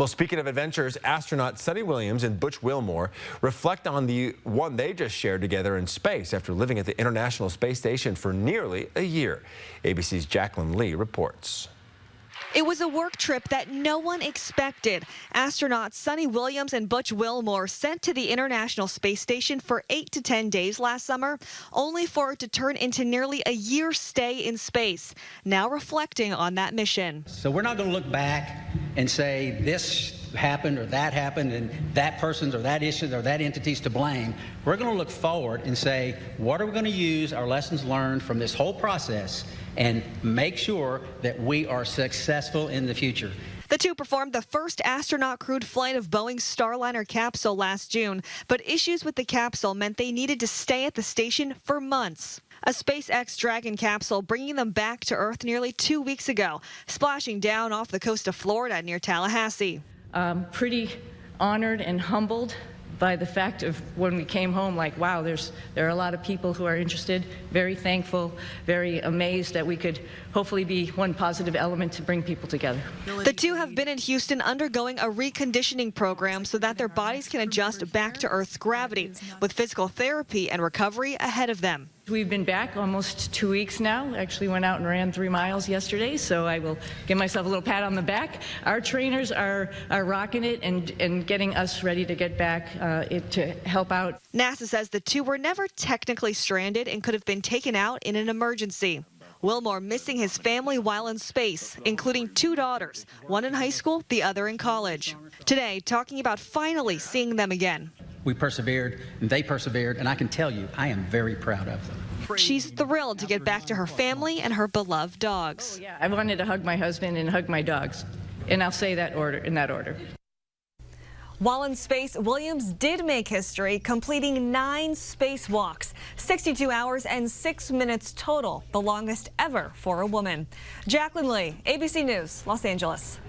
Well, speaking of adventures, astronauts Sunny Williams and Butch Wilmore reflect on the one they just shared together in space after living at the International Space Station for nearly a year. ABC's Jacqueline Lee reports. It was a work trip that no one expected. Astronauts Sunny Williams and Butch Wilmore sent to the International Space Station for 8 to 10 days last summer, only for it to turn into nearly a year's stay in space. Now reflecting on that mission. So we're not going to look back and say this happened or that happened and that person's or that issue or that entity's to blame. We're going to look forward and say, what are we going to use our lessons learned from this whole process and make sure that we are successful in the future. The two performed the first astronaut-crewed flight of Boeing's Starliner capsule last June, but issues with the capsule meant they needed to stay at the station for months. A SpaceX Dragon capsule bringing them back to Earth nearly 2 weeks ago, splashing down off the coast of Florida near Tallahassee. Pretty honored and humbled by the fact of when we came home, like, wow, there are a lot of people who are interested, very thankful, very amazed that we could hopefully be one positive element to bring people together. The two have been in Houston undergoing a reconditioning program so that their bodies can adjust back to Earth's gravity, with physical therapy and recovery ahead of them. We've been back almost 2 weeks now. Actually went out and ran 3 miles yesterday, so I will give myself a little pat on the back. Our trainers are rocking it and getting us ready to get back to help out. NASA says the two were never technically stranded and could have been taken out in an emergency. Wilmore missing his family while in space, including 2 daughters, one in high school, the other in college. Today, talking about finally seeing them again. We persevered, and they persevered, and I can tell you, I am very proud of them. She's thrilled to get back to her family and her beloved dogs. Oh, yeah, I wanted to hug my husband and hug my dogs, and I'll say that in that order. While in space, Williams did make history, completing 9 spacewalks, 62 hours and 6 minutes total, the longest ever for a woman. Jacqueline Lee, ABC News, Los Angeles.